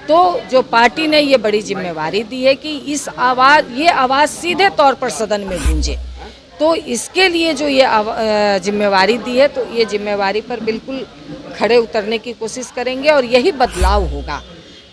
तो जो पार्टी ने ये बड़ी जिम्मेवारी दी है कि ये आवाज़ सीधे तौर पर सदन में गूंजे। तो इसके लिए जो ये जिम्मेवारी दी है, तो ये जिम्मेवारी पर बिल्कुल खड़े उतरने की कोशिश करेंगे और यही बदलाव होगा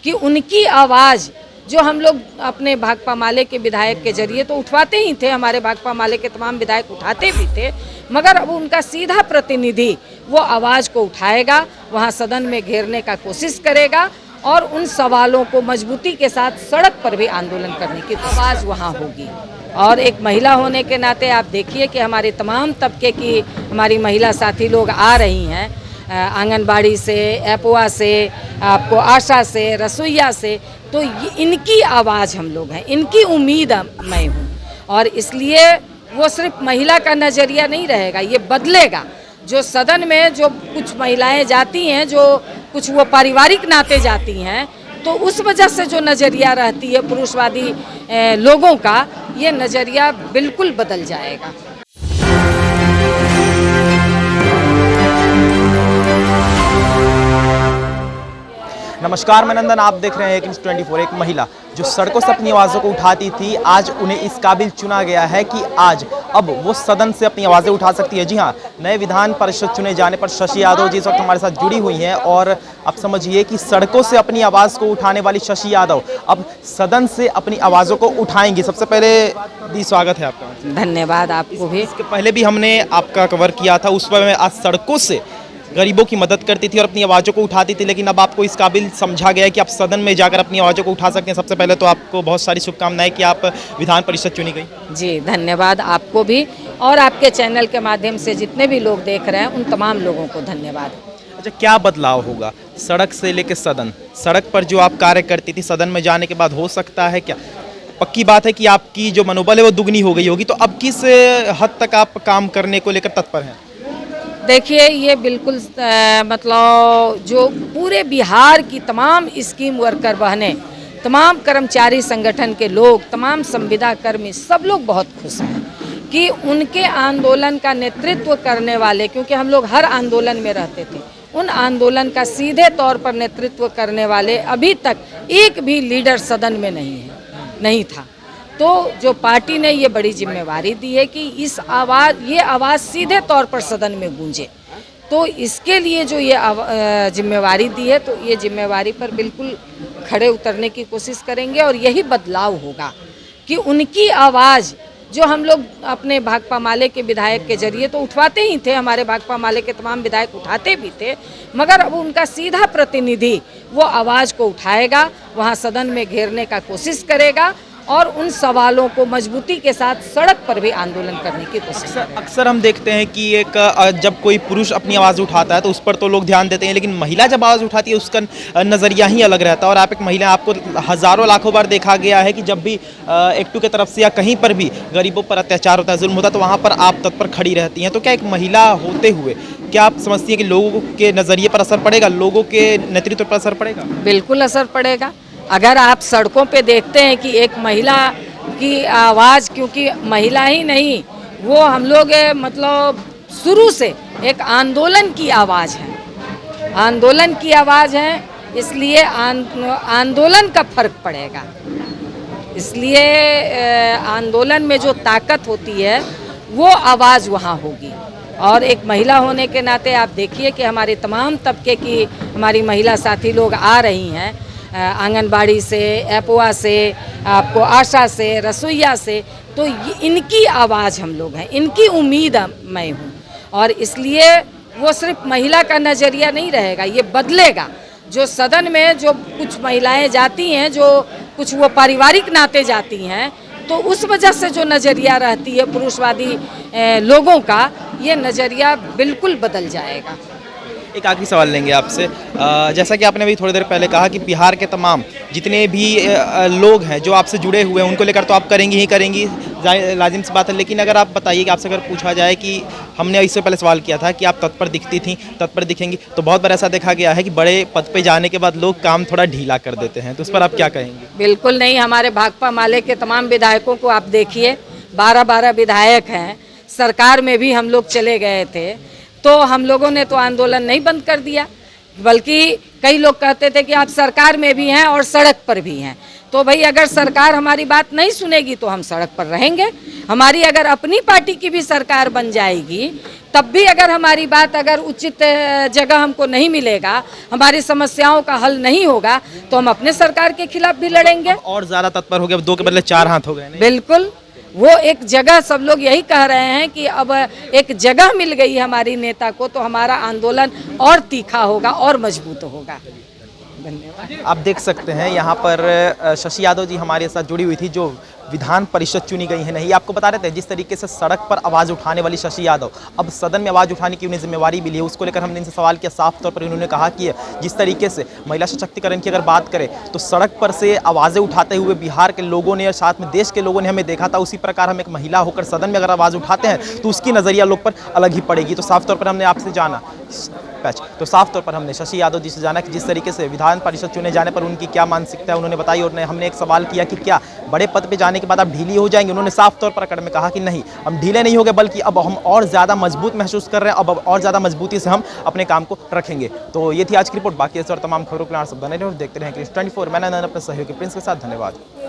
कि उनकी आवाज़ जो हम लोग अपने भाकपा माले के विधायक के जरिए तो उठवाते ही थे, हमारे भाकपा माले के तमाम विधायक उठाते भी थे, मगर अब उनका सीधा प्रतिनिधि वो आवाज़ को उठाएगा, वहाँ सदन में घेरने का कोशिश करेगा और उन सवालों को मजबूती के साथ सड़क पर भी आंदोलन करने की आवाज़ वहाँ होगी। और एक महिला होने के नाते आप देखिए कि हमारे तमाम तबके की हमारी महिला साथी लोग आ रही हैं, आंगनबाड़ी से, एपोआ से, आपको आशा से, रसोईया से, तो इनकी आवाज़ हम लोग हैं, इनकी उम्मीद मैं हूँ। और इसलिए वो सिर्फ महिला का नज़रिया नहीं रहेगा, ये बदलेगा। जो सदन में जो कुछ महिलाएं जाती हैं, जो कुछ वो पारिवारिक नाते जाती हैं, तो उस वजह से जो नज़रिया रहती है पुरुषवादी लोगों का, ये नज़रिया बिल्कुल बदल जाएगा। नमस्कार, मैं नंदन, आप देख रहे हैं Kings 24। एक महिला जो सड़कों से अपनी आवाज़ों को उठाती थी, आज उन्हें इस काबिल चुना गया है कि आज अब वो सदन से अपनी आवाज़ें उठा सकती है। जी हाँ, नए विधान परिषद चुने जाने पर शशि यादव जी इस वक्त हमारे साथ जुड़ी हुई हैं और अब समझिए कि सड़कों से अपनी आवाज़ को उठाने वाली शशि यादव अब सदन से अपनी आवाज़ों को उठाएंगी। सबसे पहले दी स्वागत है आपका। धन्यवाद आपको भी। इसके पहले भी हमने आपका कवर किया था, उस पर मैं आज सड़कों से गरीबों की मदद करती थी और अपनी आवाज़ों को उठाती थी, लेकिन अब आपको इस काबिल समझा गया है कि आप सदन में जाकर अपनी आवाज़ों को उठा सकते हैं। सबसे पहले तो आपको बहुत सारी शुभकामनाएं कि आप विधान परिषद चुनी गई। जी धन्यवाद आपको भी, और आपके चैनल के माध्यम से जितने भी लोग देख रहे हैं उन तमाम लोगों को धन्यवाद। अच्छा, क्या बदलाव होगा सड़क से लेकर सदन? सड़क पर जो आप कार्य करती थी, सदन में जाने के बाद हो सकता है क्या, पक्की बात है कि आपकी जो मनोबल है वो दुगनी हो गई होगी, तो अब किस हद तक आप काम करने को लेकर तत्पर हैं? देखिए, ये बिल्कुल मतलब जो पूरे बिहार की तमाम स्कीम वर्कर बहनें, तमाम कर्मचारी संगठन के लोग, तमाम संविदा कर्मी, सब लोग बहुत खुश हैं कि उनके आंदोलन का नेतृत्व करने वाले, क्योंकि हम लोग हर आंदोलन में रहते थे, उन आंदोलन का सीधे तौर पर नेतृत्व करने वाले अभी तक एक भी लीडर सदन में नहीं था। तो जो पार्टी ने ये बड़ी जिम्मेवारी दी है कि ये आवाज़ सीधे तौर पर सदन में गूंजे। तो इसके लिए जो ये जिम्मेवारी दी है, तो ये जिम्मेवारी पर बिल्कुल खड़े उतरने की कोशिश करेंगे और यही बदलाव होगा कि उनकी आवाज़ जो हम लोग अपने भाकपा माले के विधायक के जरिए तो उठवाते ही थे, हमारे भाकपा माले के तमाम विधायक उठाते भी थे, मगर अब उनका सीधा प्रतिनिधि वो आवाज़ को उठाएगा, वहाँ सदन में घेरने का करेगा करेगा और उन सवालों को मजबूती के साथ सड़क पर भी आंदोलन करने की कोशिश करेगा। अक्सर हम देखते हैं कि जब कोई पुरुष अपनी आवाज़ उठाता है तो उस पर तो लोग ध्यान देते हैं, लेकिन महिला जब आवाज़ उठाती है उसका नज़रिया ही अलग रहता है। और आप एक महिला, आपको हज़ारों लाखों बार देखा गया है कि जब भी एक्टू की तरफ से या कहीं पर भी गरीबों पर अत्याचार होता है, जुल्म होता है, तो वहाँ पर आप तत्पर खड़ी रहती हैं। तो क्या एक महिला होते हुए क्या आप समझती हैं कि लोगों के नज़रिए पर असर पड़ेगा, लोगों के नेतृत्व पर असर पड़ेगा? बिल्कुल असर पड़ेगा। अगर आप सड़कों पे देखते हैं कि एक महिला की आवाज़, क्योंकि महिला ही नहीं, वो हम लोग मतलब शुरू से एक आंदोलन की आवाज़ है, आंदोलन की आवाज़ है, इसलिए आंदोलन का फर्क पड़ेगा। इसलिए आंदोलन में जो ताकत होती है वो आवाज़ वहाँ होगी। और एक महिला होने के नाते आप देखिए कि हमारे तमाम तबके की हमारी महिला साथी लोग आ रही हैं, आंगनबाड़ी से, एपोआ से, आपको आशा से, रसोईया से, तो इनकी आवाज़ हम लोग हैं, इनकी उम्मीद मैं हूँ। और इसलिए वो सिर्फ महिला का नज़रिया नहीं रहेगा, ये बदलेगा। जो सदन में जो कुछ महिलाएं जाती हैं, जो कुछ वो पारिवारिक नाते जाती हैं, तो उस वजह से जो नज़रिया रहती है पुरुषवादी लोगों का, ये नज़रिया बिल्कुल बदल जाएगा। एक आखिरी सवाल लेंगे आपसे। जैसा कि आपने अभी थोड़ी देर पहले कहा कि बिहार के तमाम जितने भी लोग हैं जो आपसे जुड़े हुए हैं, उनको लेकर तो आप करेंगी ही करेंगी, लाजिम सी बात है, लेकिन अगर आप बताइए कि आपसे अगर पूछा जाए कि हमने इससे पहले सवाल किया था कि आप तत्पर दिखती थी, तत्पर दिखेंगी, तो बहुत बार ऐसा देखा गया है कि बड़े पद पे जाने के बाद लोग काम थोड़ा ढीला कर देते हैं, तो उस पर आप क्या कहेंगे? बिल्कुल नहीं, हमारे भाकपा माले के तमाम विधायकों को आप देखिए, 12 विधायक हैं, सरकार में भी हम लोग चले गए थे, तो हम लोगों ने तो आंदोलन नहीं बंद कर दिया, बल्कि कई लोग कहते थे कि आप सरकार में भी हैं और सड़क पर भी हैं। तो भाई अगर सरकार हमारी बात नहीं सुनेगी तो हम सड़क पर रहेंगे। हमारी अगर अपनी पार्टी की भी सरकार बन जाएगी तब भी अगर हमारी बात अगर उचित जगह हमको नहीं मिलेगा, हमारी समस्याओं का हल नहीं होगा, तो हम अपने सरकार के खिलाफ भी लड़ेंगे। और ज़्यादा तत्पर हो गए, 2 के बदले 4 हाथ हो गए नहीं? बिल्कुल, वो एक जगह, सब लोग यही कह रहे हैं कि अब एक जगह मिल गई हमारी नेता को तो हमारा आंदोलन और तीखा होगा और मजबूत होगा। धन्यवाद। आप देख सकते हैं यहाँ पर शशि यादव जी हमारे साथ जुड़ी हुई थी, जो विधान परिषद चुनी गई है। नहीं, आपको बता रहे थे जिस तरीके से सड़क पर आवाज़ उठाने वाली शशि यादव अब सदन में आवाज़ उठाने की उन्हें जिम्मेवारी मिली है, उसको लेकर हमने इनसे सवाल किया। साफ तौर पर उन्होंने कहा कि जिस तरीके से महिला सशक्तिकरण की अगर बात करें तो सड़क पर से आवाज़ें उठाते हुए बिहार के लोगों ने और साथ में देश के लोगों ने हमें देखा था, उसी प्रकार हम एक महिला होकर सदन में अगर आवाज़ उठाते हैं तो उसकी नज़रिया लोग पर अलग ही पड़ेगी। तो साफ तौर पर हमने आपसे जाना तो साफ तौर पर हमने शशि यादव जी से जाना कि जिस तरीके से विधान परिषद चुने जाने पर उनकी क्या मानसिकता है उन्होंने बताई, और हमने एक सवाल किया कि क्या बड़े पद पे जाने के बाद आप ढीली हो जाएंगे। उन्होंने साफ तौर पर अकड़ में कहा कि नहीं, हम ढीले नहीं हो गए, बल्कि अब हम और ज़्यादा मजबूत महसूस कर रहे हैं, अब और ज़्यादा मजबूती से हम अपने काम को रखेंगे। तो ये थी आज की रिपोर्ट। बाकी ऐसे और तमाम खबरों के लिए आप सब बने रहे और देखते रहें News 24। मैंने अपने सहयोगी प्रिंस के साथ। धन्यवाद।